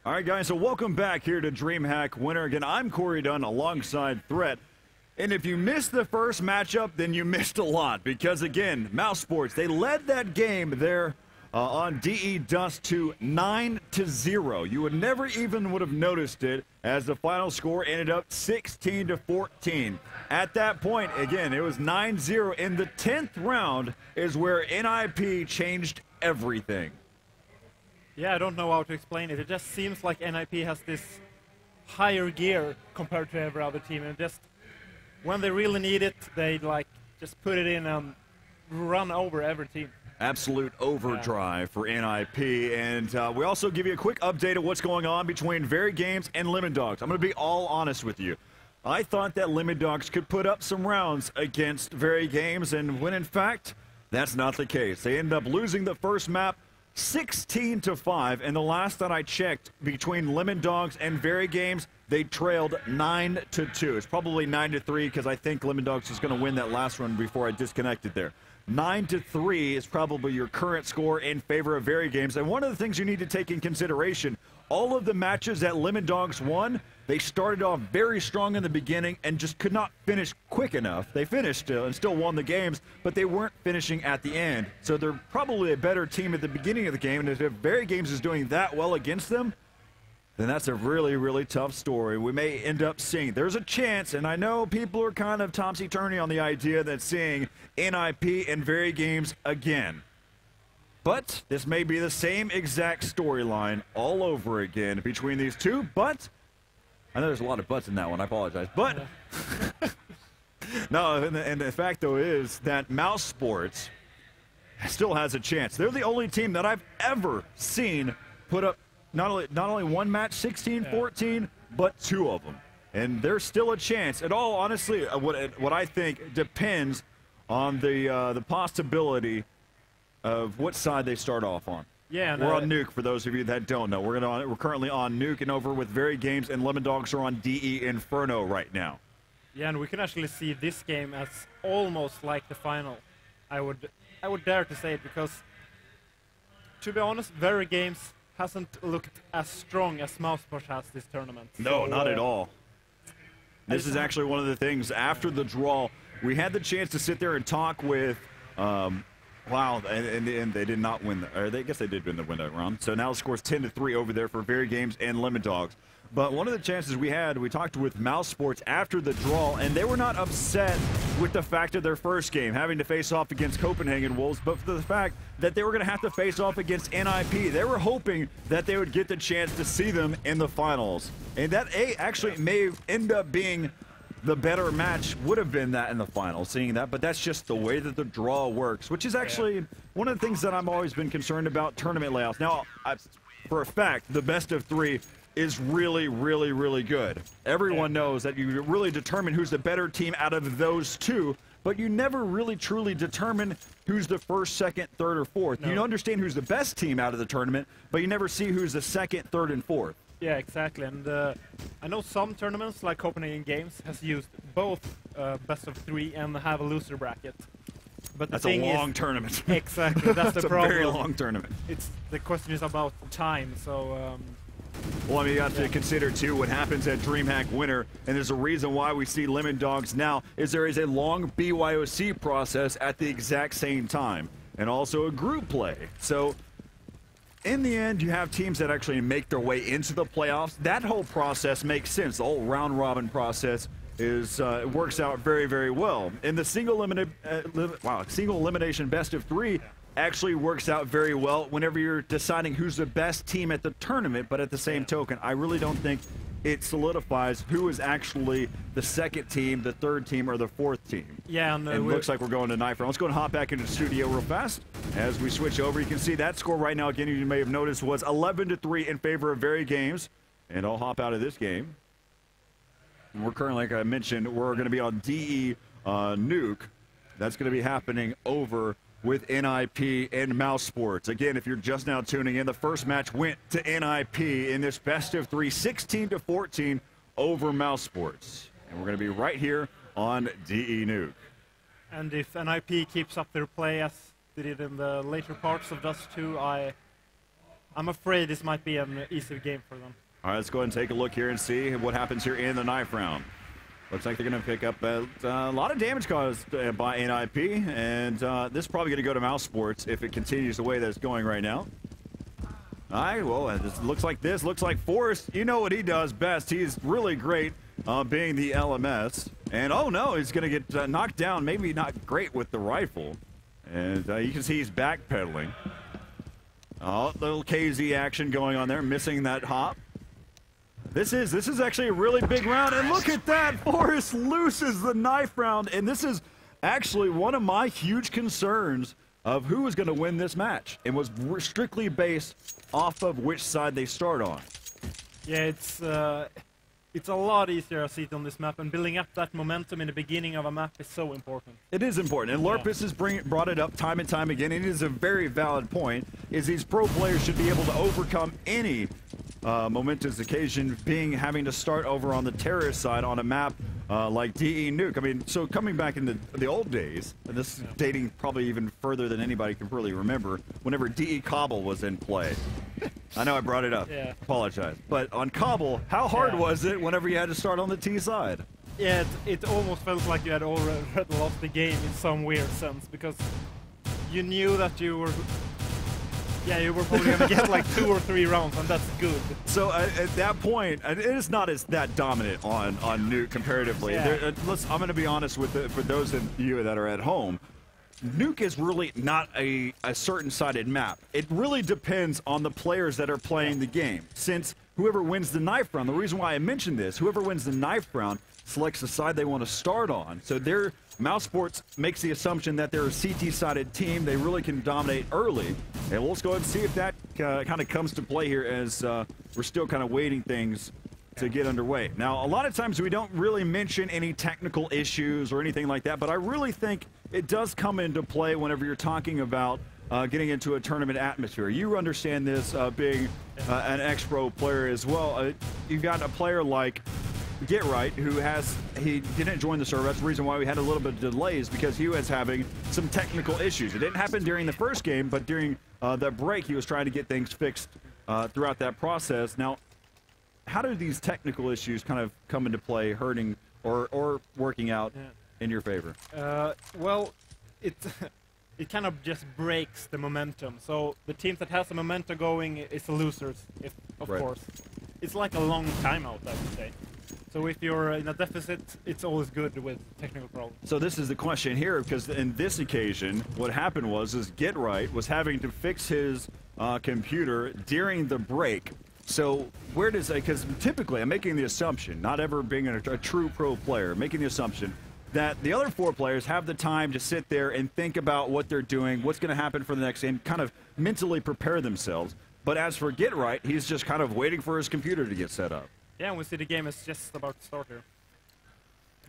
All right, guys, so welcome back here to DreamHack Winter. Again, I'm Corey Dunn alongside Threat. And if you missed the first matchup, then you missed a lot. Because, again, mousesports, they led that game there on DE Dust to 9-0. You would never even would have noticed it as the final score ended up 16-14. At that point, again, it was 9-0. In the 10th round is where NiP changed everything. Yeah, I don't know how to explain it. It just seems like NiP has this higher gear compared to every other team, and just when they really need it, they just put it in and run over every team. Absolute overdrive for NiP, and we also give you a quick update of what's going on between Very Games and Lemon Dogs. I'm going to be all honest with you. I thought that Lemon Dogs could put up some rounds against Very Games, and when in fact, that's not the case. They end up losing the first map 16-5, and the last that I checked, between Lemon Dogs and Very Games, they trailed 9-2. It's probably 9-3 because I think Lemon Dogs is going to win that last one before I disconnected there. 9-3 is probably your current score in favor of Very Games. And one of the things you need to take in consideration, all of the matches that Lemon Dogs won, they started off very strong in the beginning and just could not finish quick enough. They finished and still won the games, but they weren't finishing at the end. So they're probably a better team at the beginning of the game, and if Very Games is doing that well against them, then that's a really, really tough story. We may end up seeing, there's a chance, and I know people are kind of topsy-turvy on the idea that seeing NiP and Very Games again. But this may be the same exact storyline all over again between these two, but I know there's a lot of buts in that one, I apologize. But, no, and the fact, though, is that mousesports still has a chance. They're the only team that I've ever seen put up not only one match, 16-14, but two of them. And there's still a chance. It all, honestly, what I think depends on the possibility of what side they start off on. Yeah, we're on Nuke, for those of you that don't know. We're currently on Nuke and over with Very Games, and Lemon Dogs are on DE Inferno right now. Yeah, and we can actually see this game as almost like the final. I would dare to say it, because to be honest, Very Games hasn't looked as strong as mousesports has this tournament. No, not at all. This is actually one of the things after the draw. We had the chance to sit there and talk with wow, and they did not win. Or I guess they did win that round. So now the score's 10-3 over there for Very Games and Lemon Dogs. But one of the chances we had, we talked with mousesports after the draw, and they were not upset with the fact of their first game, having to face off against Copenhagen Wolves, but for the fact that they were going to have to face off against NiP. They were hoping that they would get the chance to see them in the finals. And that actually may end up being the better match, would have been that in the final, seeing that, but that's just the way that the draw works, which is actually one of the things that I've always been concerned about tournament layouts. Now, for a fact, the best of three is really, really, really good. Everyone knows that you really determine who's the better team out of those two, but you never really truly determine who's the first, second, third, or fourth. No. You understand who's the best team out of the tournament, but you never see who's the second, third, and fourth. Yeah, exactly. And I know some tournaments, like Copenhagen Games, has used both best of three and have a loser bracket. But that's a long tournament. Exactly, that's the problem. It's a very long tournament. The question is about time, so... Well, I mean, you have to consider, too, what happens at DreamHack Winter, and there's a reason why we see Lemon Dogs now, is there is a long BYOC process at the exact same time, and also a group play. So, in the end, you have teams that actually make their way into the playoffs. That whole process makes sense. The whole round-robin process is it works out very, very well. And the single elimination best of three actually works out very well whenever you're deciding who's the best team at the tournament, but at the same token, I really don't think it solidifies who is actually the second team, the third team, or the fourth team. Yeah, and it looks like we're going to knife round. Let's go and hop back into the studio real fast. As we switch over, you can see that score right now, again, you may have noticed, was 11-3 in favor of Very Games. And I'll hop out of this game. And we're currently, like I mentioned, we're going to be on DE Nuke. That's going to be happening over with NiP and mousesports. Again, if you're just now tuning in, the first match went to NiP in this best of three, 16-14 over mousesports. And we're going to be right here on DE Nuke. And if NiP keeps up their play as they did in the later parts of Dust 2, I I'm afraid this might be an easier game for them. All right, let's go ahead and take a look here and see what happens here in the knife round. Looks like they're going to pick up a lot of damage caused by NiP, and this is probably going to go to mousesports if it continues the way that it's going right now. All right, well, it looks like this. Looks like Forrest, you know what he does best. He's really great being the LMS. And, oh, no, he's going to get knocked down. Maybe not great with the rifle. And you can see he's backpedaling. Oh, little KZ action going on there, missing that hop. This is actually a really big round, and look at that! Forrest loses the knife round, and this is actually one of my huge concerns of who is going to win this match, and was strictly based off of which side they start on. Yeah, it's a lot easier, I see it on this map, and building up that momentum in the beginning of a map is so important. It is important, and Lurpus has brought it up time and time again, and it is a very valid point, is these pro players should be able to overcome any momentous occasion, having to start over on the terrorist side on a map like DE Nuke. I mean, so coming back in the old days, and this is dating probably even further than anybody can really remember, whenever DE Cobble was in play. I know I brought it up. Yeah. Apologize. But on Cobble, how hard was it whenever you had to start on the T side? Yeah, it almost felt like you had already lost the game in some weird sense, because you knew that you were... Yeah, you were probably going to get like 2 or 3 rounds, and that's good. So at that point, it is not as that dominant on Nuke comparatively. Yeah. I'm going to be honest with for those of you that are at home. Nuke is really not a certain-sided map. It really depends on the players that are playing the game. Since whoever wins the knife round, the reason why I mentioned this, whoever wins the knife round selects the side they want to start on. So mousesports makes the assumption that they're a CT-sided team. They really can dominate early. And let's go ahead and see if that kind of comes to play here as we're still kind of waiting things to get underway. Now, a lot of times we don't really mention any technical issues or anything like that, but I really think it does come into play whenever you're talking about getting into a tournament atmosphere. You understand this being an ex-pro player as well. You've got a player like Get Right, he didn't join the server. That's the reason why we had a little bit of delays, because he was having some technical issues. It didn't happen during the first game, but during the break, he was trying to get things fixed throughout that process. Now, how do these technical issues kind of come into play, hurting or working out in your favor? Well, it kind of just breaks the momentum. So the teams that has the momentum going is the losers, of course. It's like a long timeout, I would say. So if you're in a deficit, it's always good with technical problems. So this is the question here, because in this occasion, what happened was Get Right was having to fix his computer during the break. So where does because typically I'm making the assumption, not ever being a true pro player, making the assumption that the other 4 players have the time to sit there and think about what they're doing, what's going to happen for the next game, kind of mentally prepare themselves. But as for Get Right, he's just kind of waiting for his computer to get set up. Yeah, and we see the game is just about to start here.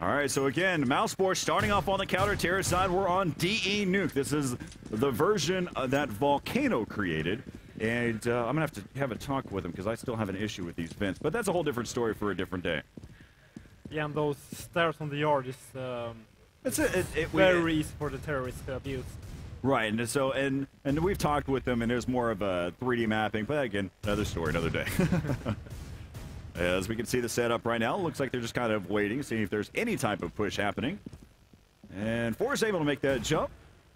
All right, so again, mousesports starting off on the counter-terror side. We're on DE Nuke. This is the version that Volcano created. And I'm going to have a talk with him because I still have an issue with these vents. But that's a whole different story for a different day. Yeah, and those stairs on the yard is very easy for the terrorists to abuse. Right, and so and we've talked with them, and there's more of a 3D mapping. But again, another story, another day. As we can see the setup right now, looks like they're just kind of waiting, seeing if there's any type of push happening. And Forrest able to make that jump.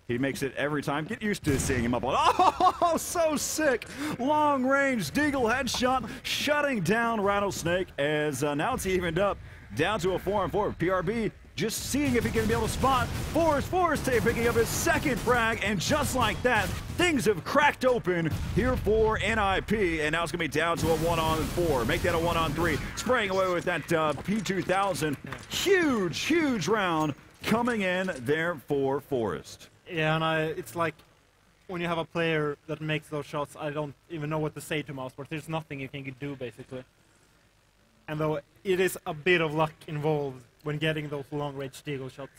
He makes it every time. Get used to seeing him up on. Oh, so sick! Long-range Deagle headshot, shutting down Rattlesnake. As now it's evened up, down to a 4-on-4. PRB just seeing if he can be able to spot Forrest picking up his second frag, and just like that, things have cracked open here for NiP, and now it's going to be down to a 1-on-4. Make that a 1-on-3. Spraying away with that P2000. Huge round coming in there for Forrest. Yeah, and it's like when you have a player that makes those shots, I don't even know what to say to mousesports. There's nothing you can do, basically. And though it is a bit of luck involved when getting those long-range Deagle shots.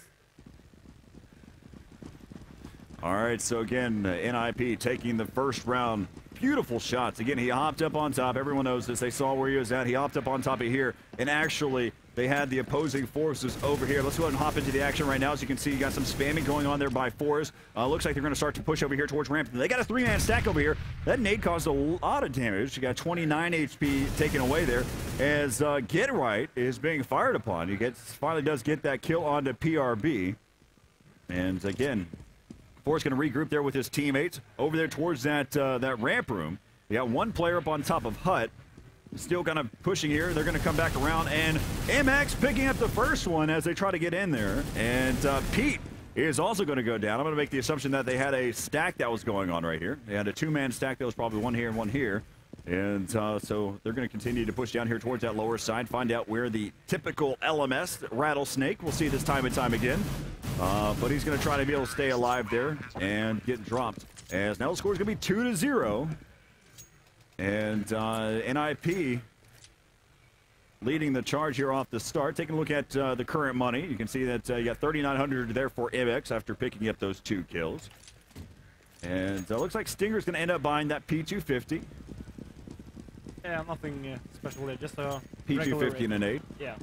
All right, so again, NiP taking the first round. Beautiful shots. Again, he hopped up on top. Everyone knows this. They saw where he was at. He hopped up on top of here and actually they had the opposing forces over here. Let's go ahead and hop into the action right now. As you can see, you got some spamming going on there by Forrest. Looks like they're going to start to push over here towards ramp. They got a 3-man stack over here. That nade caused a lot of damage. You got 29 HP taken away there as Get Right is being fired upon. He finally does get that kill onto PRB. And again, Forrest going to regroup there with his teammates over there towards that ramp room. You got one player up on top of Hut. Still kind of pushing here. They're going to come back around, and MX picking up the first one as they try to get in there. And Pete is also going to go down. I'm going to make the assumption that they had a stack that was going on right here. They had a 2-man stack that was probably one here and one here. And so they're going to continue to push down here towards that lower side, find out where the typical LMS Rattlesnake will see this time and time again. But he's going to try to be able to stay alive there and get dropped. As now the score is going to be 2-0. And NiP leading the charge here off the start. Taking a look at the current money, you can see that you got 3,900 there for MX after picking up those 2 kills. And looks like Stinger's going to end up buying that P250. Yeah, nothing special there, just a P250 and an 8. Yeah.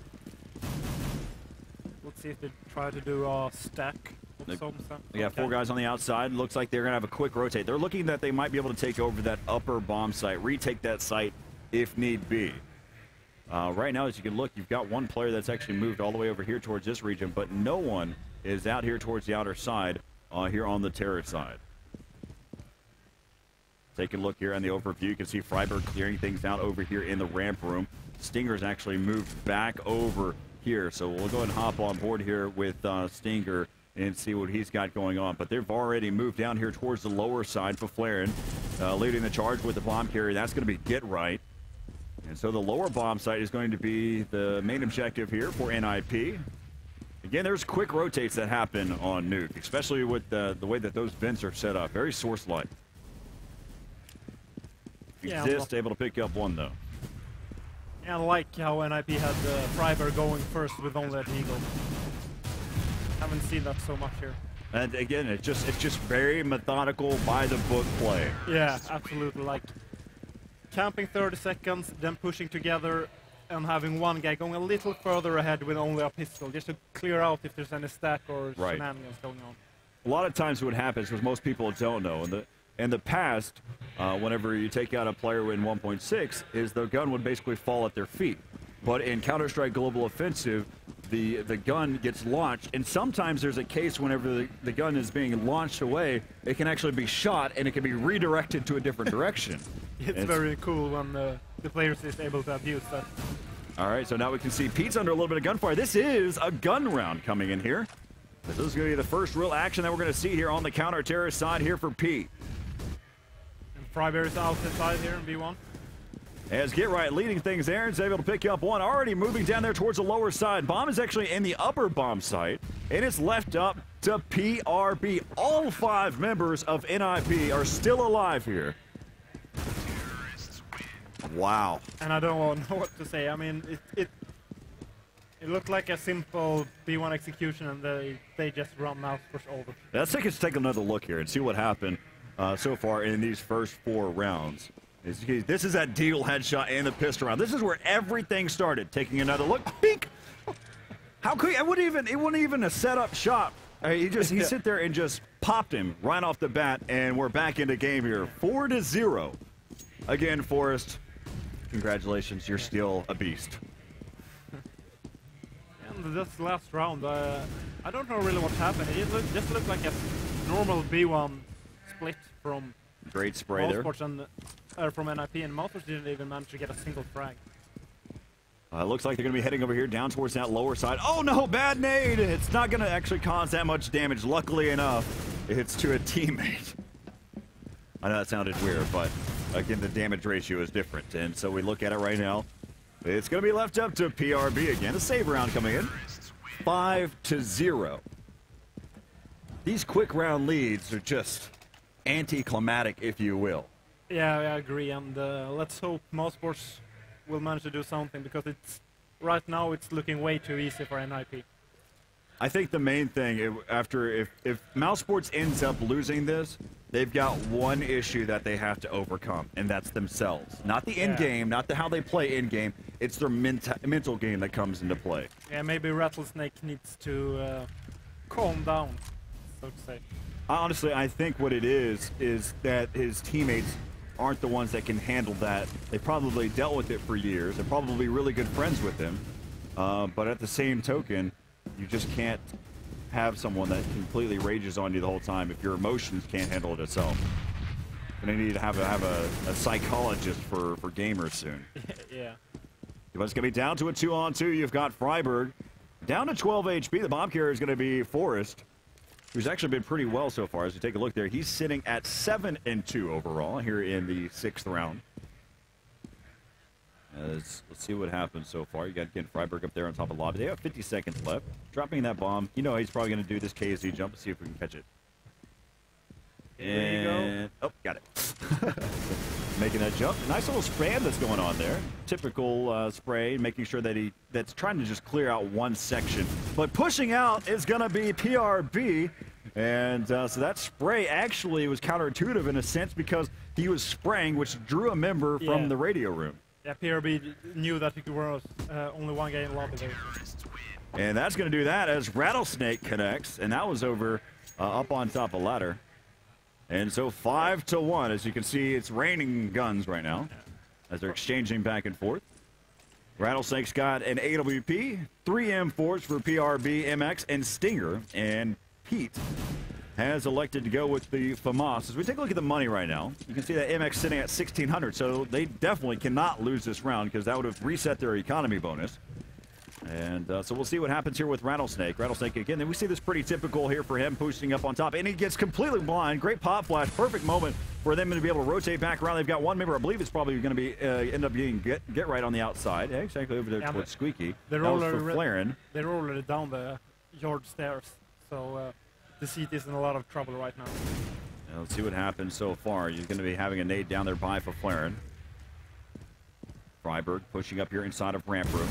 Let's see if they try to do a stack. They got 4 guys on the outside. Looks like they're going to have a quick rotate. They're looking that they might be able to take over that upper bomb site, retake that site if need be. Right now, as you can look, you've got one player that's actually moved all the way over here towards this region, but no one is out here towards the outer side here on the terror side. Take a look here on the overview. You can see Freiberg clearing things out over here in the ramp room. Stinger's actually moved back over here, so we'll go ahead and hop on board here with Stinger and see what he's got going on. But they've already moved down here towards the lower side for Flaren, leading the charge with the bomb carrier. That's going to be Get Right. And so the lower bomb site is going to be the main objective here for NiP. Again, there's quick rotates that happen on Nuke, especially with the way that those vents are set up. Very source-like. Exist, able to pick up one, though. Yeah, I like how NiP had Freiberg going first with only that eagle. Haven't seen that so much here. And again, it's just very methodical, by the book play. Yeah, absolutely. Like camping 30 seconds, then pushing together, and having one guy going a little further ahead with only a pistol, just to clear out if there's any stack or shenanigans going on. A lot of times, what happens, because most people don't know, in the past, whenever you take out a player in 1.6, is the gun would basically fall at their feet. But in Counter-Strike Global Offensive, the gun gets launched, and sometimes there's a case whenever the gun is being launched away, it can actually be shot, and it can be redirected to a different direction. It's very cool when the players is able to abuse that. All right, so now we can see Pete's under a little bit of gunfire. This is a gun round coming in here. This is going to be the first real action that we're going to see here on the counter-terrorist side here for Pete. And Freiberg's out the side here in B1. As Get Right leading things there, is able to pick up one. Already moving down there towards the lower side. Bomb is actually in the upper bomb site, and it's left up to PRB. All 5 members of NiP are still alive here. Wow. And I don't know what to say. I mean, it looked like a simple B1 execution, and they just run mousesports over. Let's take another look here and see what happened so far in these first 4 rounds. This is that deagle headshot and the pistol round. This is where everything started. Taking another look. Peek! How could he? It wasn't even a setup shot. He sit there and just popped him right off the bat, and we're back into game here. 4-0. Again, Forrest, congratulations. You're still a beast. And this last round, I don't know really what happened. It just looked like a normal B1 split from great spray there. From NiP, and mousesports didn't even manage to get a single frag. Looks like they're going to be heading over here down towards that lower side. Oh no, bad nade! It's not going to actually cause that much damage. Luckily enough, it's to a teammate. I know that sounded weird, but again, the damage ratio is different. And so we look at it right now. It's going to be left up to PRB again. A save round coming in. 5-0. These quick round leads are just anticlimactic, if you will. Yeah, I agree, and let's hope mousesports will manage to do something, because right now it's looking way too easy for NiP. I think the main thing, if mousesports ends up losing this, they've got one issue that they have to overcome, and that's themselves. Not the end game, not how they play in game. it's their mental game that comes into play. Yeah, maybe Rattlesnake needs to calm down, so to say. Honestly, I think what it is that his teammates aren't the ones that can handle that. They probably dealt with it for years. They're probably really good friends with him. But at the same token, you just can't have someone that completely rages on you the whole time if your emotions can't handle it itself. We're going to need to have a psychologist for gamers soon. Yeah. But it's going to be down to a 2-on-2. You've got Freiburg down to 12 HP. The bomb carrier is going to be Forrest, who's actually been pretty well so far. As you take a look there, he's sitting at 7-2 overall here in the 6th round. Let's see what happens so far. You got, again, Freiburg up there on top of the lobby. They have 50 seconds left. Dropping that bomb. You know he's probably going to do this KZ jump. Let's see if we can catch it. There you go. Oh, got it. Making that jump. Nice little spam that's going on there. Typical spray, making sure that that's trying to just clear out one section. But pushing out is going to be PRB. And so that spray actually was counterintuitive in a sense because he was spraying, which drew a member from the radio room. Yeah, PRB knew that there was only one guy in the lobby there. And that's going to do that as Rattlesnake connects. And that was over up on top of ladder. And so 5-1. As you can see, it's raining guns right now as they're exchanging back and forth. Rattlesnake's got an AWP, 3 M4s for PRB, MX, and Stinger. And Pete has elected to go with the FAMAS. As we take a look at the money right now, you can see that MX sitting at 1,600. So they definitely cannot lose this round because that would have reset their economy bonus. And so we'll see what happens here with Rattlesnake. Rattlesnake again, and we see this pretty typical here for him, pushing up on top. And he gets completely blind. Great pop flash. Perfect moment for them to be able to rotate back around. They've got one member. I believe it's probably going to be end up being get right on the outside. Exactly over there towards Squeaky. They're that was for Flaren. They're already down the yard stairs. So the seat is in a lot of trouble right now. Let's see what happens so far. You're going to be having a nade down there by for Flaren. Freiburg pushing up here inside of ramp room.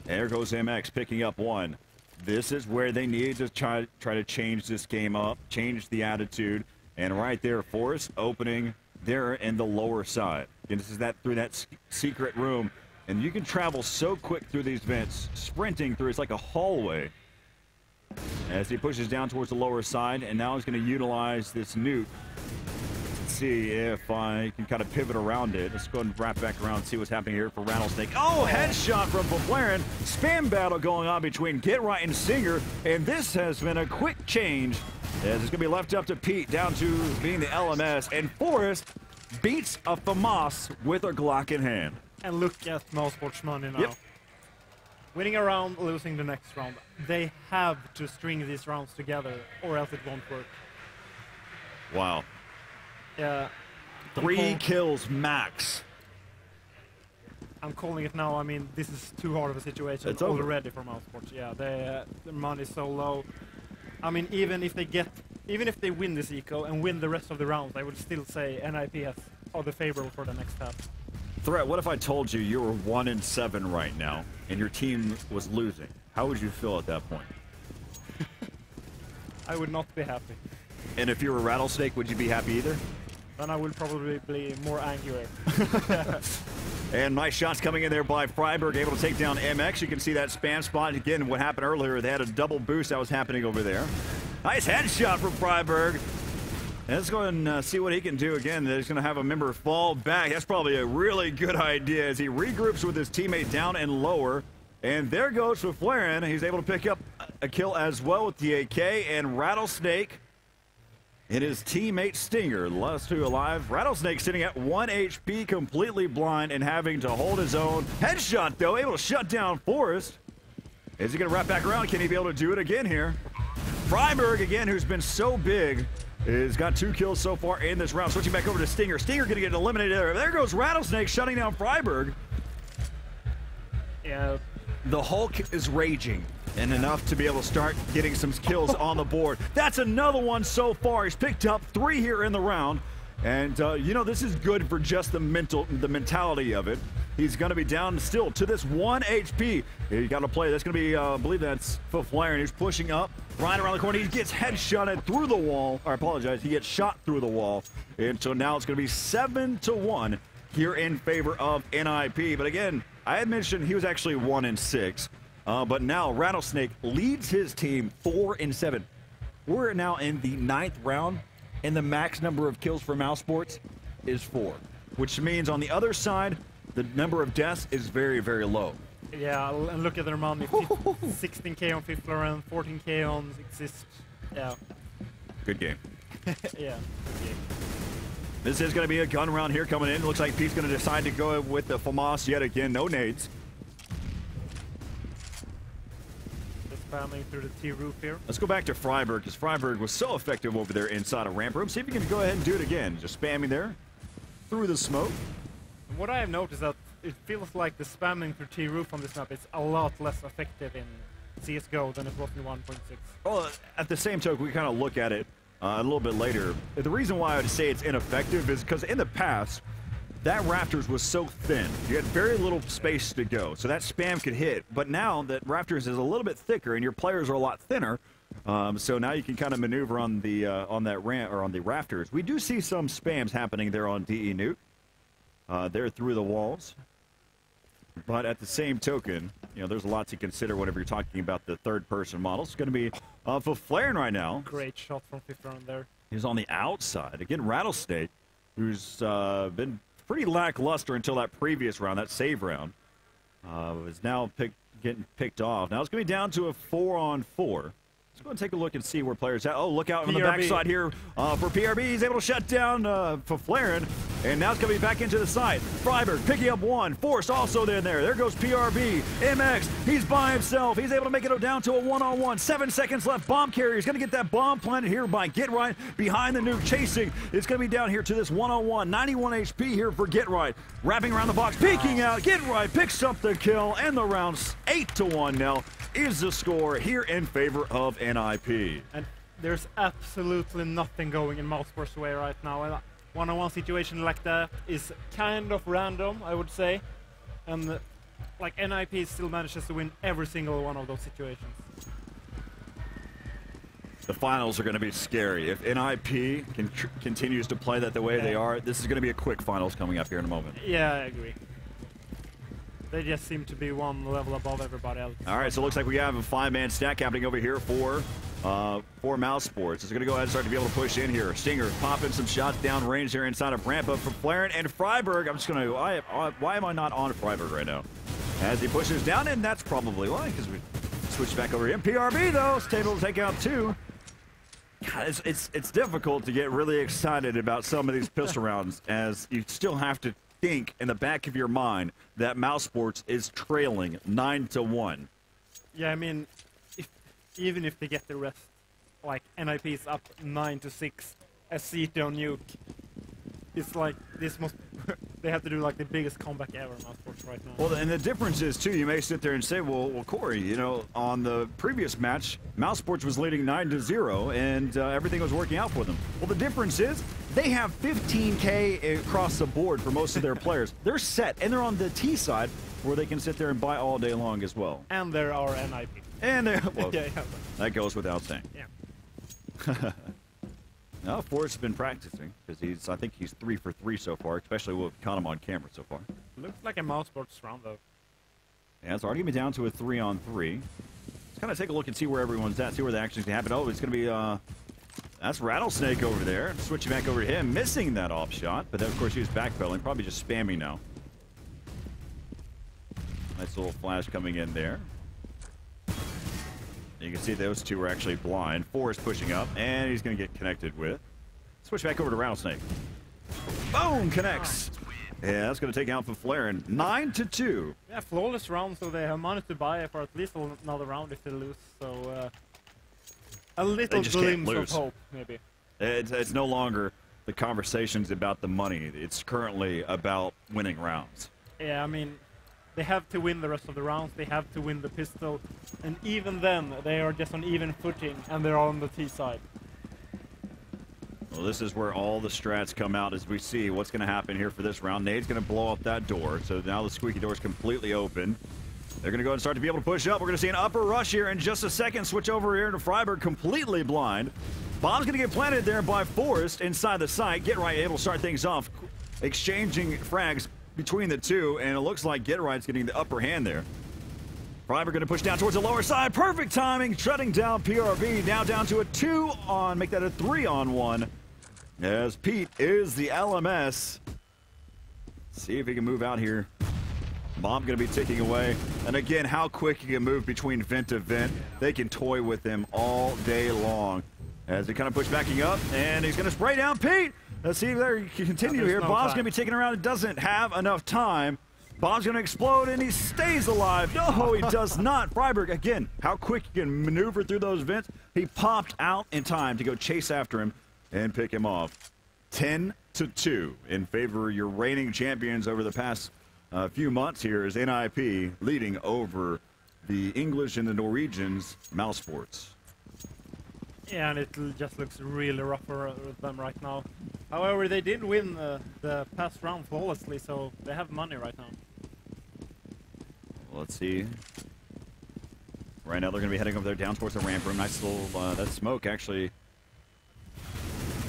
There goes MX picking up one. This is where they need to try to change this game up, change the attitude. And right there, Forrest opening there in the lower side. And this is that through that secret room. And you can travel so quick through these vents, sprinting through. It's like a hallway. As he pushes down towards the lower side, and now he's going to utilize this nuke. See if I can kind of pivot around it. Let's go ahead and wrap back around and see what's happening here for Rattlesnake. Oh, headshot from Flaren. Spam battle going on between Get Right and Singer, and this has been a quick change as it's going to be left up to Pete down to being the LMS, and Forrest beats a FAMAS with a Glock in hand. And look at mousesports money now. Yep. Winning a round, losing the next round. They have to string these rounds together or else it won't work. Wow. Yeah. 3 kills max. I'm calling it now. I mean, this is too hard of a situation already for mousesports. Yeah, their money is so low. I mean, even if they win this eco and win the rest of the rounds, I would still say NiP are the favorable for the next half. Threat, what if I told you you were 1-7 right now and your team was losing? How would you feel at that point? I would not be happy. And if you were Rattlesnake, would you be happy either? Then I would probably be more angry. And nice shots coming in there by Freiburg, able to take down MX. You can see that spam spot. Again, what happened earlier, they had a double boost that was happening over there. Nice headshot from Freiburg. And let's go ahead and see what he can do again. He's going to have a member fall back. That's probably a really good idea as he regroups with his teammate down and lower. And there goes for Flaren. He's able to pick up a kill as well with the AK. And Rattlesnake and his teammate Stinger, the last two alive. Rattlesnake sitting at 1 HP, completely blind and having to hold his own. Headshot, though, able to shut down Forrest. Is he going to wrap back around? Can he be able to do it again here? Freiburg, again, who's been so big, has got 2 kills so far in this round. Switching back over to Stinger. Stinger going to get eliminated there. There goes Rattlesnake shutting down Freiburg. Yeah. The Hulk is raging, and enough to be able to start getting some kills on the board. That's another one so far. He's picked up 3 here in the round. And, you know, this is good for just the mentality of it. He's going to be down still to this 1 HP. He got to play. That's going to be, I believe that's Flaren. He's pushing up right around the corner. He gets headshotted through the wall. Or I apologize. He gets shot through the wall. And so now it's going to be 7-1 here in favor of NiP. But again, I had mentioned he was actually 1-6. But now Rattlesnake leads his team 4-7. We're now in the 9th round, and the max number of kills for mousesports is 4, which means on the other side, the number of deaths is very, very low. Yeah, and look at their money. 16k on Fiffler and 14k on Exist. Yeah. Good game. Yeah, good game. This is going to be a gun round here coming in. Looks like Pete's going to decide to go with the FAMAS yet again. No nades. Spamming through the T roof here. Let's go back to Freiburg, because Freiburg was so effective over there inside of ramp room. See if you can go ahead and do it again. Just spamming there through the smoke. And what I have noticed that it feels like the spamming through T roof on this map is a lot less effective in CSGO than it was in 1.6. Well, at the same token, we kind of look at it a little bit later. The reason why I would say it's ineffective is because in the past, that Raptors was so thin. You had very little space to go, so that spam could hit. But now that Raptors is a little bit thicker and your players are a lot thinner, so now you can kind of maneuver on the that ramp or on the Raptors. We do see some spams happening there on DE Nuke. They're through the walls. But at the same token, you know, there's a lot to consider whenever you're talking about the third-person model. It's going to be for Flaren right now. Great shot from fifth round there. He's on the outside. Again, Rattlesnake, who's been pretty lackluster until that previous round, that save round, is now getting picked off. Now it's going to be down to a 4-on-4. Let's go and take a look and see where players at. Oh, look out on the backside here for PRB. He's able to shut down for Flaren. And now it's going to be back into the site. Freiburg picking up one. Force also in there. There goes PRB. MX, he's by himself. He's able to make it down to a 1-on-1. 7 seconds left. Bomb carrier is going to get that bomb planted here by Get Right. Behind the nuke, chasing. It's going to be down here to this 1-on-1. 91 HP here for Get Right. Wrapping around the box, peeking out. Get Right picks up the kill. And the round's 8-1 now is the score here in favor of NiP. And there's absolutely nothing going in mousesports' way right now. And one-on-one situation like that is kind of random, I would say. And like NiP still manages to win every single one of those situations. The finals are going to be scary. If NiP continues to play that the way they are, this is going to be a quick finals coming up here in a moment. Yeah, I agree. They just seem to be one level above everybody else. All right, so it looks like we have a 5-man stack happening over here for mousesports. It's going to go ahead and start to be able to push in here. Stinger popping some shots down range here inside of ramp up for Flaren and Freiburg. I'm just going to, why am I not on Freiburg right now? As he pushes down, and that's probably why, because we switched back over here. PRB, though, is able to take out 2. God, it's difficult to get really excited about some of these pistol rounds, as you still have to think in the back of your mind that mousesports is trailing 9-1. Yeah, I mean, even if they get the rest, like NiP is up 9-6, a seat on nuke. It's like this must they have to do like the biggest comeback ever in mousesports right now. Well, and the difference is too, you may sit there and say, well Corey, you know, on the previous match, mousesports was leading 9-0 and everything was working out for them. Well, the difference is they have 15K across the board for most of their players. They're set, and they're on the T side where they can sit there and buy all day long as well. And there are NiP. And there, well, yeah. That goes without saying. Yeah. Now, Forrest's been practicing because I think he's 3 for 3 so far, especially with caught him on camera so far. Looks like a mousesports round though. Yeah, it's already going to be down to a 3-on-3. Let's kind of take a look and see where everyone's at, see where the action's going to happen. Oh, it's going to be that's Rattlesnake over there. Switching back over to him, missing that off shot, but then of course he was backpedaling, probably just spamming now. Nice little flash coming in there. You can see those two were actually blind. Forrest pushing up, and he's going to get connected with. Switch back over to Rattlesnake. Boom! Connects. Yeah, that's going to take out for Flaren. 9-2. Yeah, flawless round, so they have money to buy for at least another round if they lose. So a little glimpse of hope, maybe. It's no longer the conversations about the money. It's currently about winning rounds. Yeah, I mean, they have to win the rest of the rounds. They have to win the pistol. And even then, they are just on even footing, and they're on the T side. Well, this is where all the strats come out as we see what's going to happen here for this round. Nade's going to blow up that door, so now the squeaky door is completely open. They're going to go ahead and start to be able to push up. We're going to see an upper rush here in just a second. Switch over here to Freiburg, completely blind. Bomb's going to get planted there by Forrest inside the site. Get Right able to start things off. exchanging frags between the two, and it looks like GetRight's getting the upper hand there. Freiburg going to push down towards the lower side. Perfect timing, shutting down PRB. Now down to a 2-on, make that a 3-on-1. As Pete is the LMS. See if he can move out here. Bomb going to be ticking away. And again, how quick he can move between vent to vent. They can toy with him all day long. As they kind of push backing up, and he's going to spray down Pete. Let's see if they can continue here. Bomb's going to be taken around. It doesn't have enough time. Bomb's going to explode, and he stays alive. No, he does not. Freiburg, again, how quick he can maneuver through those vents. He popped out in time to go chase after him and pick him off. 10-2 in favor of your reigning champions over the past few months here is NiP leading over the English and the Norwegians, mousesports. Yeah, and it just looks really rough for them right now. However, they did win the past round flawlessly, so they have money right now. Let's see. Right now they're going to be heading over there down towards the ramp room. Nice little, that smoke actually.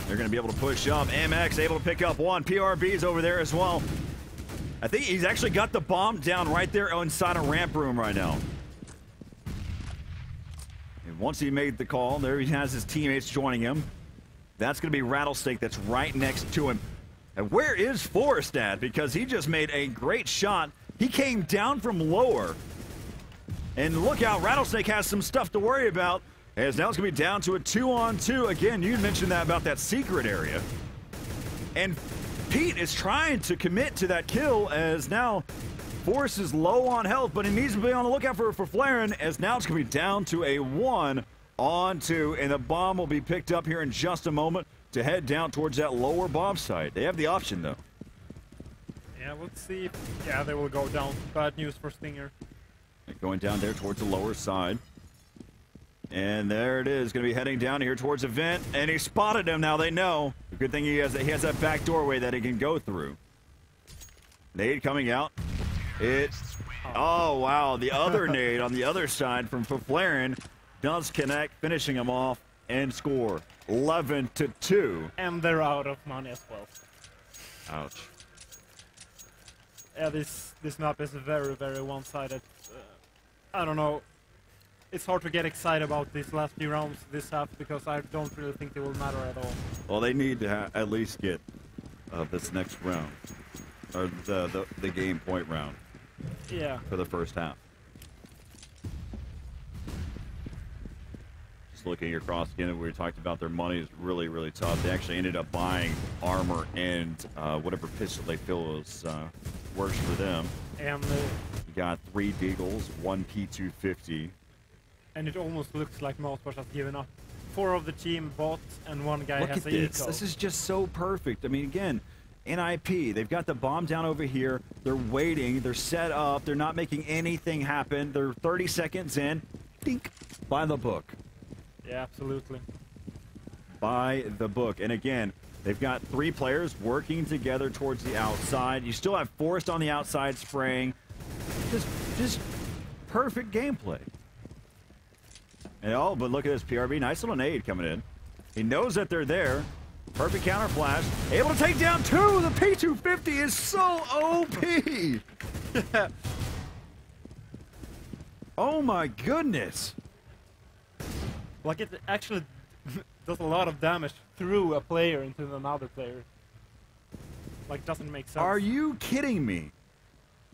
They're going to be able to push up. MX able to pick up one. PRB's over there as well. I think he's actually got the bomb down right there inside a ramp room right now. And once he made the call, there he has his teammates joining him. That's going to be Rattlesnake that's right next to him. And where is Forrest at? Because he just made a great shot. He came down from lower. And look out, Rattlesnake has some stuff to worry about. As now it's going to be down to a 2-on-2. Again, you mentioned that about that secret area. And Pete is trying to commit to that kill as now Forrest is low on health, but he needs to be on the lookout for Flaren as now it's going to be down to a 1-on-2. And the bomb will be picked up here in just a moment to head down towards that lower bomb site. They have the option, though. Yeah, let's see. Yeah, they will go down. Bad news for Stinger. Going down there towards the lower side. And there it is, going to be heading down here towards the vent, and he spotted him. Now they know. The good thing he has that back doorway that he can go through. Nade coming out. Oh wow, the other nade on the other side from Flaren does connect, finishing him off and score 11-2. And they're out of money as well. Ouch. Yeah, this map is very, very one-sided. I don't know. It's hard to get excited about these last few rounds this half because I don't really think they will matter at all. Well, they need to at least get this next round, or the game point round. Yeah. For the first half. Just looking across again, we talked about their money is really, really tough. They actually ended up buying armor and whatever pistol they feel is works for them. And you got 3 Deagles, 1 P250. And it almost looks like mousesports has given up. 4 of the team bought, and 1 guy Look has at a this. eco. This is just so perfect. I mean, again, NiP, they've got the bomb down over here. They're waiting. They're set up. They're not making anything happen. They're 30 seconds in. Dink. By the book. Yeah, absolutely. By the book. And again, they've got 3 players working together towards the outside. You still have Forrest on the outside spraying. Just perfect gameplay. And oh, but look at this, PRB, nice little nade coming in. He knows that they're there. Perfect counter flash. Able to take down 2. The P250 is so OP. Oh my goodness. Like it actually does a lot of damage through a player into another player. Like, doesn't make sense. Are you kidding me?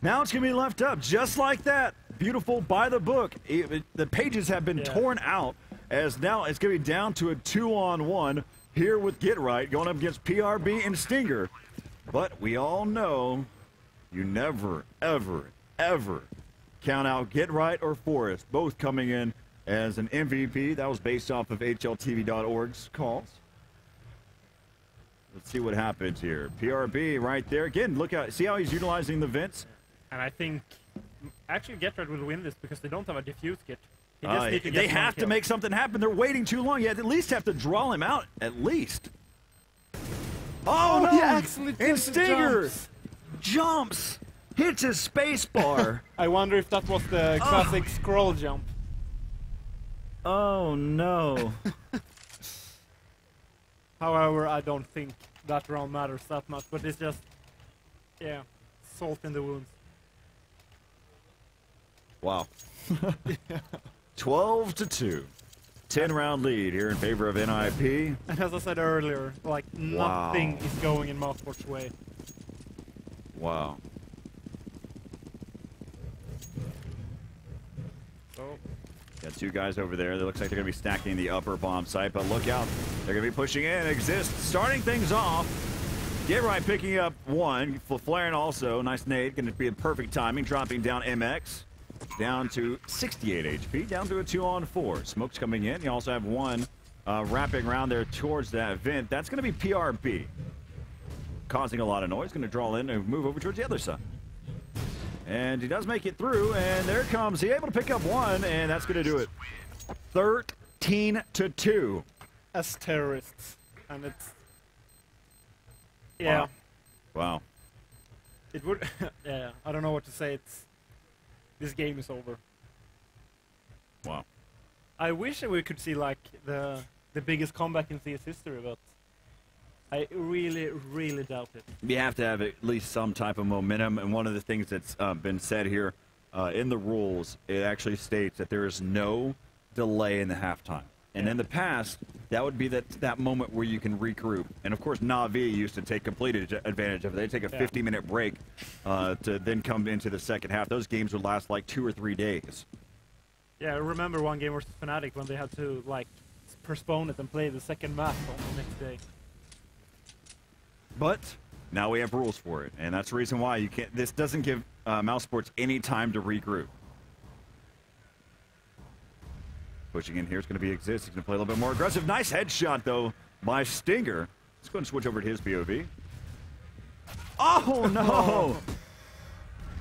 Now it's going to be left up just like that. Beautiful by the book. The pages have been torn out as now it's going to be down to a 2-on-1 here with GetRight going up against PRB and Stinger. But we all know you never, ever, ever count out GetRight or Forrest, both coming in as an MVP. That was based off of HLTV.org's calls. Let's see what happens here. PRB right there. Again, look out. See how he's utilizing the vents? And I think actually GetRight will win this because they don't have a defuse kit. He just need to get they have to make something happen. They're waiting too long. You at least have to draw him out, at least. Oh, no! He actually And Stinger jumps, hits his space bar. I wonder if that was the classic scroll jump. Oh, no. However, I don't think that round matters that much, but it's just Yeah, salt in the wounds. Wow. 12-2. 10-round lead here in favor of NiP. And as I said earlier, like, nothing is going in mousesports' way. Wow. So, Got two guys over there. It looks like they're going to be stacking the upper bomb site, but look out. They're going to be pushing in. Exist, starting things off. Get right, picking up one. Flaring also. Nice nade. Going to be a perfect timing. Dropping down MX. Down to 68 HP. Down to a 2-on-4. Smoke's coming in. You also have one wrapping around there towards that vent. That's going to be PRB. Causing a lot of noise. Going to draw in and move over towards the other side. And he does make it through, and there comes. He able to pick up one, and that's going to do it. 13-2. as terrorists, and it's... Yeah. Wow. It would... yeah, I don't know what to say. It's... This game is over. Wow. I wish we could see, like, the biggest comeback in CS history, but I really, really doubt it. You have to have at least some type of momentum, and one of the things that's been said here in the rules, it actually states that there is no delay in the halftime. And in the past, that would be that moment where you can regroup. And of course, Na'Vi used to take complete advantage of it. They take a 50-minute break to then come into the second half. Those games would last like 2 or 3 days. Yeah, I remember one game versus Fnatic when they had to, like, postpone it and play the second map on the next day. But now we have rules for it, and that's the reason why you can't. This doesn't give mousesports any time to regroup. Pushing in here is going to be Exist. He's going to play a little bit more aggressive. Nice headshot though by Stinger. Let's go and switch over to his POV. Oh no!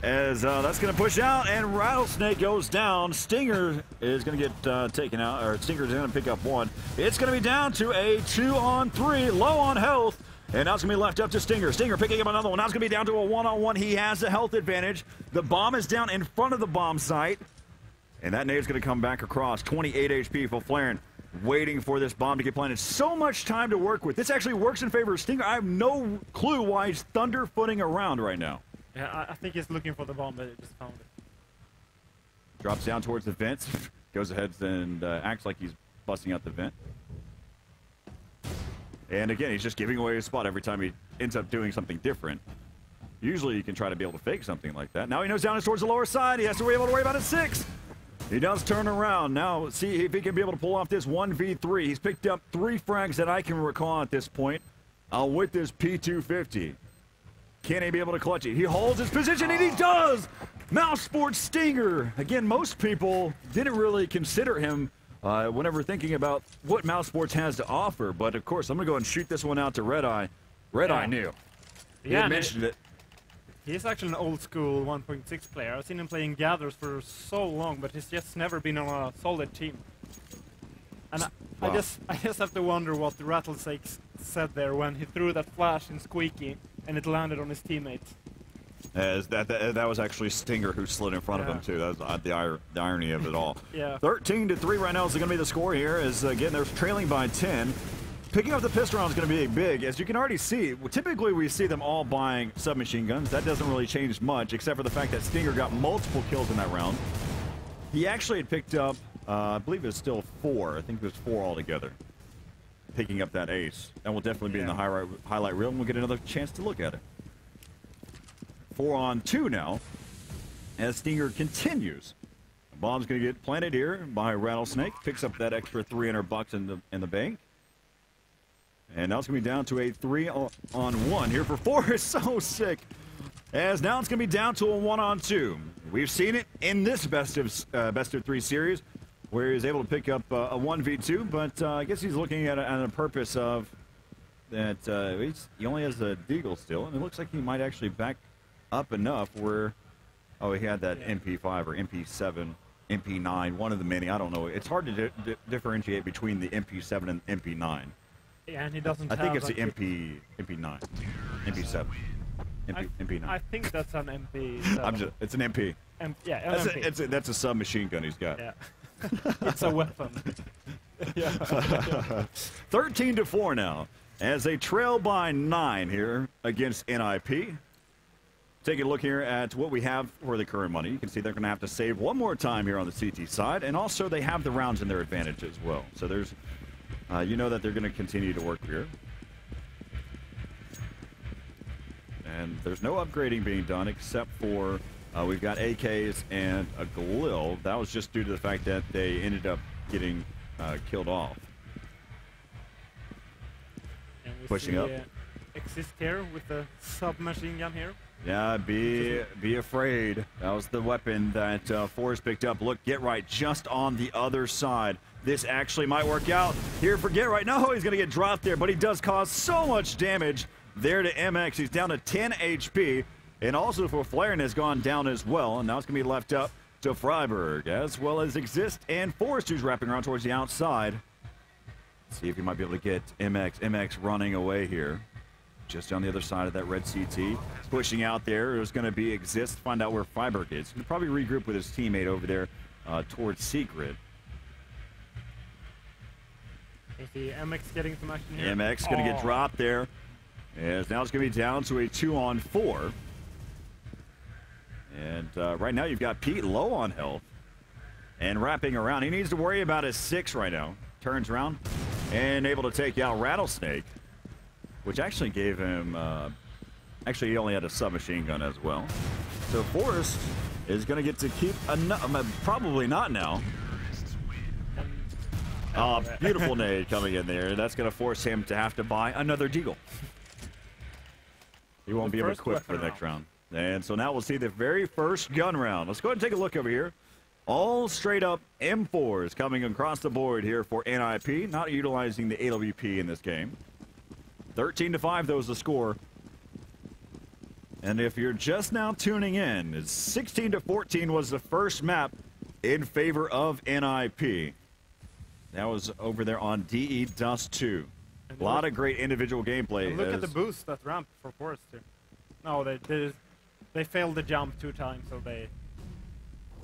As that's going to push out, and Rattlesnake goes down. Stinger is going to get taken out, or Stinger is going to pick up one. It's going to be down to a 2-on-3, low on health. And now it's going to be left up to Stinger. Stinger picking up another one. Now it's going to be down to a 1-on-1. He has the health advantage. The bomb is down in front of the bomb site. And that nade's going to come back across. 28 HP for Flaren. Waiting for this bomb to get planted. So much time to work with. This actually works in favor of Stinger. I have no clue why he's thunderfooting around right now. Yeah, I think he's looking for the bomb, but he just found it. Drops down towards the vents. Goes ahead and acts like he's busting out the vent. And again, he's just giving away his spot every time he ends up doing something different. Usually you can try to be able to fake something like that. Now he knows down towards the lower side. He has to be able to worry about it 6. He does turn around. Now see if he can be able to pull off this 1v3. He's picked up 3 frags that I can recall at this point with this P250. Can he be able to clutch it? He holds his position, and he does! mousesports Stinger. Again, most people didn't really consider him whenever thinking about what mousesports has to offer, but of course, I'm going to go and shoot this one out to Red Eye. Red Eye knew. He had mentioned it. He's actually an old school 1.6 player. I've seen him playing Gathers for so long, but he's just never been on a solid team. And I just have to wonder what the Rattlesnake said there when he threw that flash in Squeaky and it landed on his teammate. As that was actually Stinger who slid in front of him too. That was the irony of it all. 13-3 right now is going to be the score here. As again, they're trailing by 10. Picking up the pistol round is going to be big. As you can already see, typically we see them all buying submachine guns. That doesn't really change much, except for the fact that Stinger got multiple kills in that round. He actually had picked up, I believe it was still 4. I think it was 4 altogether. Picking up that ace. That will definitely be in the highlight reel, and we'll get another chance to look at it. 4-on-2 now, as Stinger continues. The bomb's going to get planted here by Rattlesnake. Picks up that extra $300 in the bank. And now it's going to be down to a 3-on-1 here for 4. It's so sick. As now it's going to be down to a 1-on-2. We've seen it in this best of 3 series, where he was able to pick up a 1v2, but I guess he's looking at a purpose of that he only has a deagle still, and it looks like he might actually back up enough where, he had that MP5 or MP7, MP9, one of the many, I don't know. It's hard to differentiate between the MP7 and MP9. Yeah, and he doesn't I think it's the MP9, MP7, MP9. I think that's an MP7. It's an MP. MP. That's a submachine gun he's got. Yeah. It's a weapon. 13-4 now, as they trail by 9 here against NiP. Taking a look here at what we have for the current money. You can see they're going to have to save one more time here on the CT side, and also they have the rounds in their advantage as well. So there's, you know that they're going to continue to work here. And there's no upgrading being done except for we've got AKs and a Galil. That was just due to the fact that they ended up getting killed off. And we Pushing see, up. Exist here with the submachine gun here. Yeah, be afraid. That was the weapon that Forrest picked up. Look, Get Right just on the other side. This actually might work out here for Get Right. No, he's going to get dropped there, but he does cause so much damage there to MX. He's down to 10 HP, and also for Flaren has gone down as well, and now it's going to be left up to Freiberg, as well as Exist and Forrest, who's wrapping around towards the outside. Let's see if he might be able to get MX running away here. Just on the other side of that red CT. Pushing out there. It was going to be Exist. Find out where Freiberg is. He'll probably regroup with his teammate over there towards Secret. You see MX getting some action here. MX going to get dropped there. As now it's going to be down to a 2-on-4. And right now you've got Pete low on health. And wrapping around. He needs to worry about his 6 right now. Turns around and able to take out Rattlesnake. Which actually gave him, actually he only had a submachine gun as well. So Forrest is going to get to keep, probably not now. Beautiful nade coming in there. That's going to force him to have to buy another deagle. He won't be able to quit for the next round. And so now we'll see the very first gun round. Let's go ahead and take a look over here. All straight up M4s coming across the board here for NiP, not utilizing the AWP in this game. 13-5, though, is the score. And if you're just now tuning in, it's 16-14 was the first map in favor of NiP. That was over there on DE Dust 2. A lot of great individual gameplay. And look at the boost that ramp for Forrest here. No, they failed the jump 2 times, so they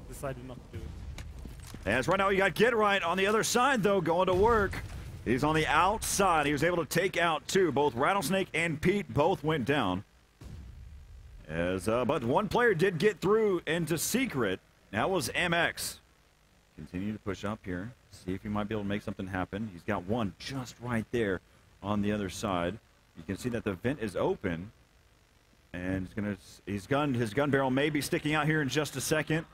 decided not to do it. As right now you got Get Right on the other side, though, going to work. He's on the outside. He was able to take out 2. Both Rattlesnake and Pete both went down. But one player did get through into Secret. That was MX. Continue to push up here. See if he might be able to make something happen. He's got one just right there on the other side. You can see that the vent is open. And his gun barrel may be sticking out here in just a second.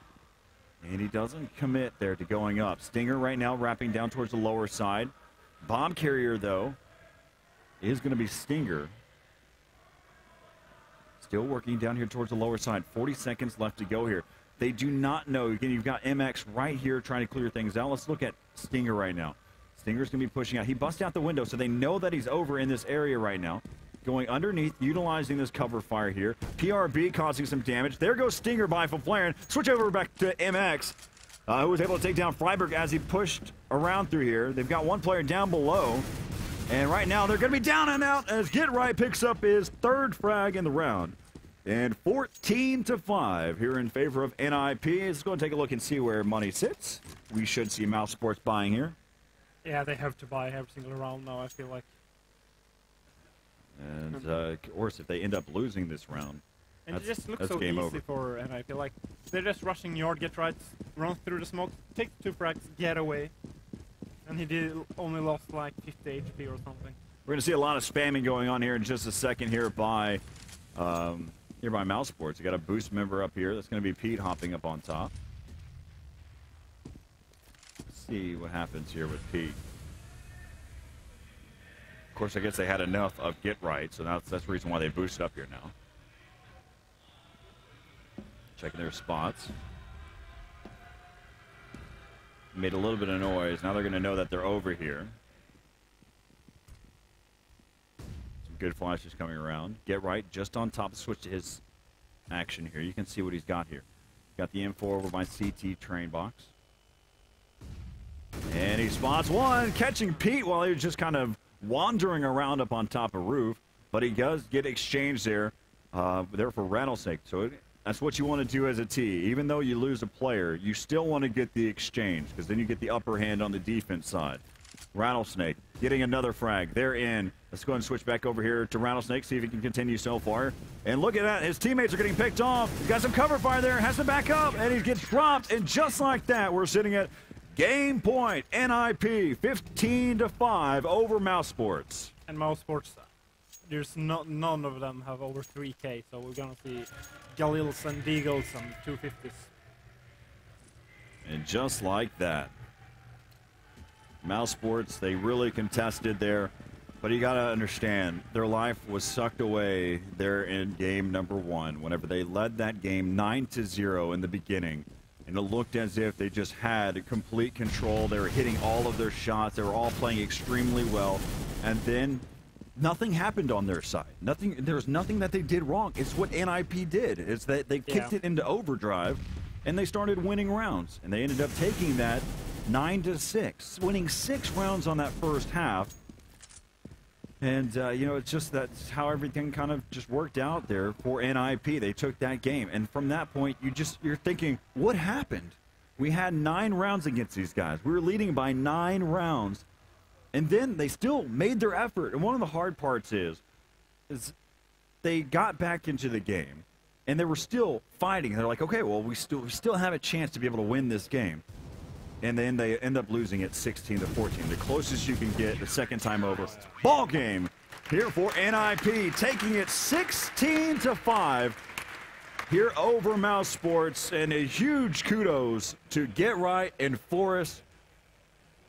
And he doesn't commit there to going up. Stinger right now wrapping down towards the lower side. Bomb carrier, though, is going to be Stinger. Still working down here towards the lower side. 40 seconds left to go here. They do not know. Again, you've got MX right here trying to clear things out. Let's look at Stinger right now. Stinger's going to be pushing out. He busts out the window, so they know that he's over in this area right now. Going underneath, utilizing this cover fire here. PRB causing some damage. There goes Stinger by from Flaren. Switch over back to MX. Who was able to take down Freiberg as he pushed around through here. They've got one player down below. And right now they're going to be down and out as Get Right picks up his 3rd frag in the round. And 14-5 here in favor of NiP. Let's go and take a look and see where money sits. We should see mousesports buying here. Yeah, they have to buy every single round now, I feel like. And of course, if they end up losing this round, and it just looks so game easy over. for NiP. Like, they're just rushing yard, Get Right, run through the smoke, take 2 frags, get away. And he only lost like 50 HP or something. We're going to see a lot of spamming going on here in just a second here by mousesports. You got a boost member up here. That's going to be Pete hopping up on top. Let's see what happens here with Pete. Of course, I guess they had enough of Get Right, so that's the reason why they boosted up here now. Checking their spots. Made a little bit of noise. Now they're going to know that they're over here. Some good flashes coming around. Get Right just on top. Switch to his action here. You can see what he's got here. Got the M4 over by CT train box. And he spots one, catching Pete while he was just kind of wandering around up on top of roof. But he does get exchanged there for Rattlesnake. So that's what you want to do as a T. Even though you lose a player, you still want to get the exchange, because then you get the upper hand on the defense side. Rattlesnake getting another frag. They're in. Let's go ahead and switch back over here to Rattlesnake, see if he can continue so far. And look at that. His teammates are getting picked off. He's got some cover fire there. Has to back up, and he gets dropped. And just like that, we're sitting at game point. NiP 15-5 over mousesports. And mousesports, there's none of them have over 3K, so we're going to see Galils and Deagles and 250s. And just like that, mousesports, they really contested there. But you got to understand, their life was sucked away there in game number 1 whenever they led that game 9-0 in the beginning. And it looked as if they just had complete control. They were hitting all of their shots. They were all playing extremely well. And then nothing happened on their side. There was nothing that they did wrong. It's what NiP did. It's that they kicked it into overdrive, and they started winning rounds. And they ended up taking that 9-6, winning 6 rounds on that first half. And, you know, it's just that's how everything kind of just worked out there for NiP. They took that game. And from that point, you're thinking, what happened? We had 9 rounds against these guys. We were leading by 9 rounds. And then they still made their effort. And one of the hard parts is they got back into the game. And they were still fighting. And they're like, okay, well, we still have a chance to be able to win this game. And then they end up losing it 16-14. The closest you can get the second time over. Ball game here for NiP, taking it 16-5 here over mousesports. And a huge kudos to Get Right and Forrest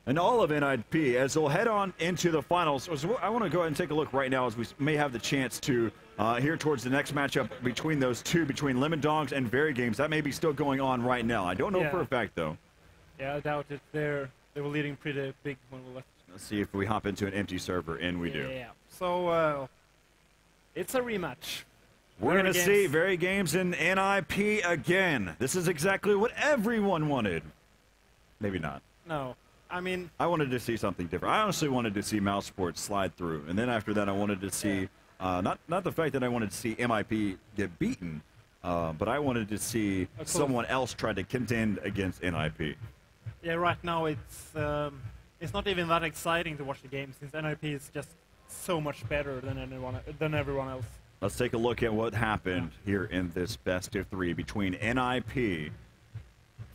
and all of NiP as they'll head on into the finals. So I want to go ahead and take a look right now as we may have the chance to here towards the next matchup between those two, between Lemon Dogs and Very Games. That may be still going on right now. I don't know for a fact, though. Yeah, I doubt it. They were leading pretty big when we left. Let's see if we hop into an empty server, and we do. Yeah, so it's a rematch. We're going to see Very Games and NiP again. This is exactly what everyone wanted. Maybe not. No, I mean, I wanted to see something different. I honestly wanted to see mousesports slide through, and then after that I wanted to see, not the fact that I wanted to see NiP get beaten, but I wanted to see someone else try to contend against NiP. Yeah, right now it's not even that exciting to watch the game since NiP is just so much better than everyone else. Let's take a look at what happened here in this best of 3 between NiP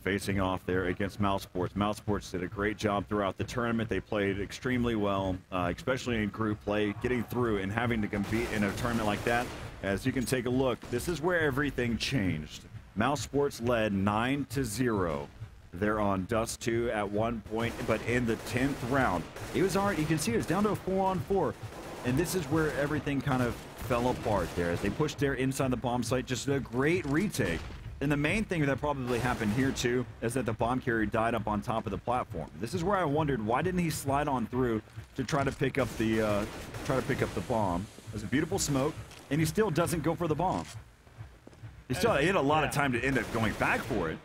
facing off there against mousesports. Mousesports did a great job throughout the tournament. They played extremely well, especially in group play, getting through and having to compete in a tournament like that. As you can take a look, this is where everything changed. Mousesports led 9-0. They're on Dust 2 at one point, but in the 10th round, it was already, you can see it was down to a 4-on-4. And this is where everything kind of fell apart there as they pushed there inside the bomb site. Just a great retake. And the main thing that probably happened here too is that the bomb carrier died up on top of the platform. This is where I wondered, why didn't he slide on through to try to pick up the bomb? There's a beautiful smoke, and he still doesn't go for the bomb. He had a lot of time to end up going back for it.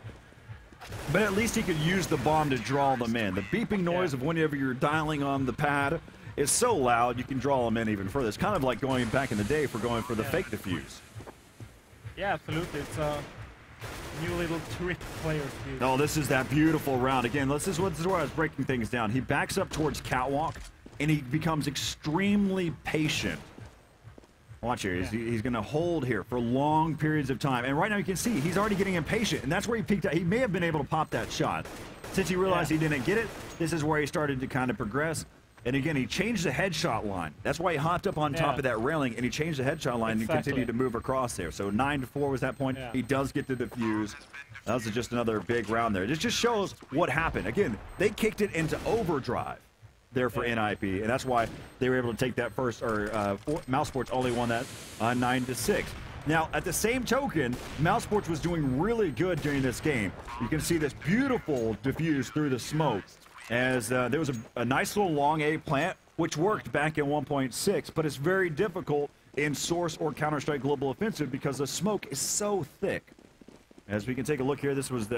But at least he could use the bomb to draw them in. The beeping noise of whenever you're dialing on the pad is so loud you can draw them in even further. It's kind of like going back in the day for going for the fake defuse. Yeah, absolutely. It's a new little trick players use. Oh, this is that beautiful round. Again, this is where I was breaking things down. He backs up towards Catwalk, and he becomes extremely patient. Watch here. He's going to hold here for long periods of time. And right now you can see he's already getting impatient. And that's where he peaked out. He may have been able to pop that shot. Since he realized he didn't get it, this is where he started to kind of progress. And again, he changed the headshot line. That's why he hopped up on top of that railing, and he changed the headshot line and continued to move across there. So 9-4 was that point. He does get the defuse. That was just another big round there. It just shows what happened. Again, they kicked it into overdrive there for NiP, and that's why they were able to take that first, or mousesports only won that 9-6. Now, at the same token, mousesports was doing really good during this game. You can see this beautiful diffuse through the smoke, as there was a nice little long A plant, which worked back in 1.6, but it's very difficult in Source or Counter-Strike Global Offensive because the smoke is so thick. As we can take a look here, this was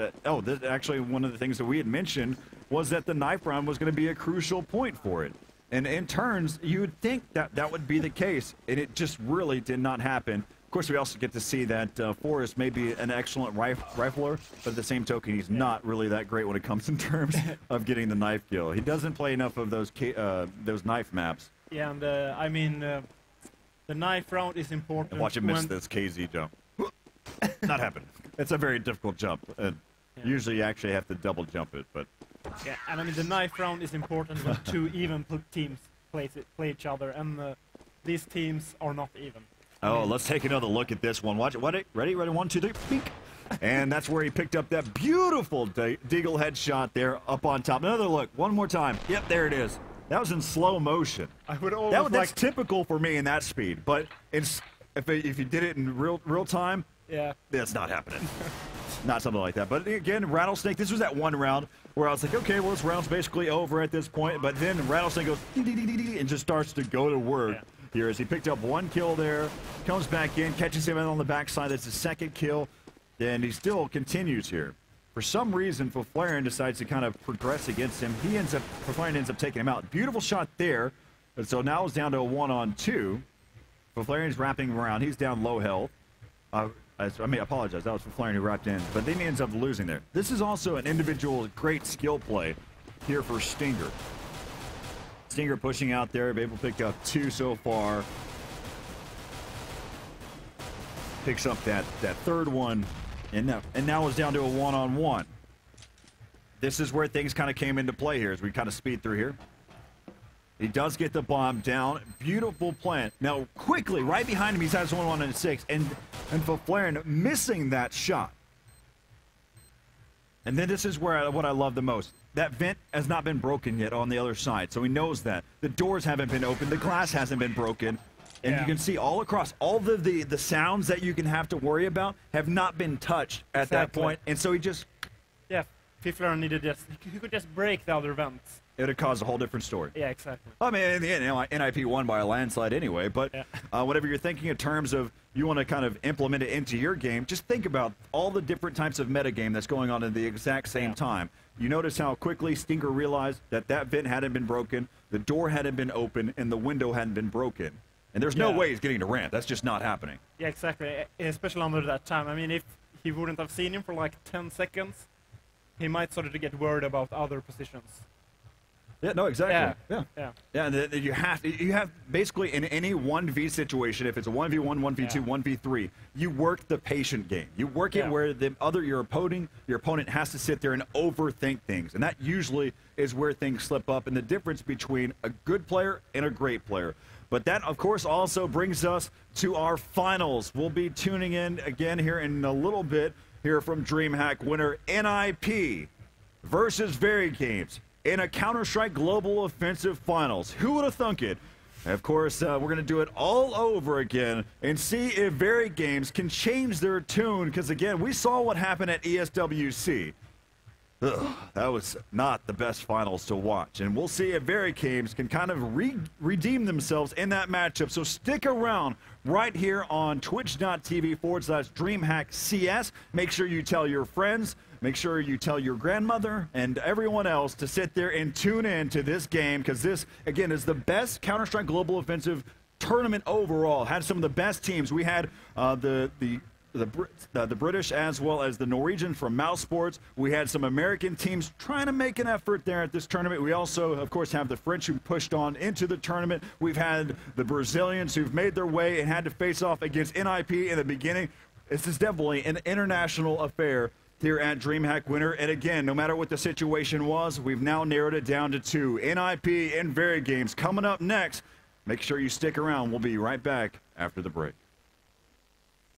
actually one of the things that we had mentioned was that the knife round was going to be a crucial point for it. And in turns, you would think that that would be the case, and it just really did not happen. Of course, we also get to see that Forrest may be an excellent rifler, but at the same token, he's not really that great when it comes in terms of getting the knife kill. He doesn't play enough of those knife maps. Yeah, and I mean, the knife round is important. And watch him miss this KZ jump. Not happening. It's a very difficult jump. Usually, you actually have to double jump it, but. Yeah, and I mean, the knife round is important when two even teams play each other, and these teams are not even. Oh, let's take another look at this one. Watch it. Ready? 1, 2, 3. Beak. And that's where he picked up that beautiful deagle headshot there up on top. Another look. One more time. Yep, there it is. That was in slow motion. I would always that's typical for me in that speed, but if you did it in real time, yeah, that's not happening. Not something like that. But again, Rattlesnake, this was that one round where I was like, okay, well, this round's basically over at this point. But then Rattlesnake goes and just starts to go to work here as he picked up 1 kill there, comes back in, catches him on the backside. That's his 2nd kill. And he still continues here. For some reason, Faflarian decides to kind of progress against him. Faflarian ends up taking him out. Beautiful shot there. And so now it's down to a 1-on-2. Faflarian's wrapping around. He's down low health. I apologize. That was Faflarian who wrapped in. But then he ends up losing there. This is also an individual great skill play here for Stinger. Stinger pushing out there, able to pick up 2 so far. Picks up that 3rd one, and now is down to a 1-on-1. This is where things kind of came into play here as we kind of speed through here. He does get the bomb down. Beautiful plant. Now, quickly, right behind him, he's has 1-on-6, and Faflarian missing that shot. And then this is where what I love the most. That vent has not been broken yet on the other side, so he knows that. The doors haven't been opened. The glass hasn't been broken. And you can see all across, all the sounds that you can have to worry about have not been touched at that point. And so he just... Yeah, Faflarian needed he could just break the other vents. It would have caused a whole different story. Yeah, exactly. I mean, in the end, NiP won by a landslide anyway, but whatever you're thinking in terms of you want to kind of implement it into your game, just think about all the different types of metagame that's going on at the exact same time. You notice how quickly Stinger realized that vent hadn't been broken, the door hadn't been open, and the window hadn't been broken. And there's no way he's getting to ramp. That's just not happening. Yeah, exactly. Especially under that time. I mean, if he wouldn't have seen him for like 10 seconds, he might start to get worried about other positions. Yeah, no, exactly. Yeah. And you have basically in any 1v situation, if it's a 1v1, 1v2, 1v3, you work the patient game. You work it where your opponent has to sit there and overthink things, and that usually is where things slip up, and the difference between a good player and a great player. But that, of course, also brings us to our finals. We'll be tuning in again here in a little bit here from DreamHack Winter, NiP versus Very Games in a Counter-Strike Global Offensive Finals. Who would have thunk it? Of course, we're going to do it all over again and see if Very Games can change their tune, because, again, we saw what happened at ESWC. That was not the best finals to watch, and we'll see if Very Games can kind of redeem themselves in that matchup. So stick around right here on twitch.tv/DreamHackCS. Make sure you tell your friends, make sure you tell your grandmother and everyone else to sit there and tune in to this game, because this, again, is the best Counter-Strike Global Offensive tournament overall. Had some of the best teams. We had the British as well as the Norwegian from mousesports. We had some American teams trying to make an effort there at this tournament. We also, of course, have the French who pushed on into the tournament. We've had the Brazilians who've made their way and had to face off against NiP in the beginning. This is definitely an international affair here at DreamHack Winter. And again, no matter what the situation was, we've now narrowed it down to 2. NiP and Very Games coming up next. Make sure you stick around. We'll be right back after the break.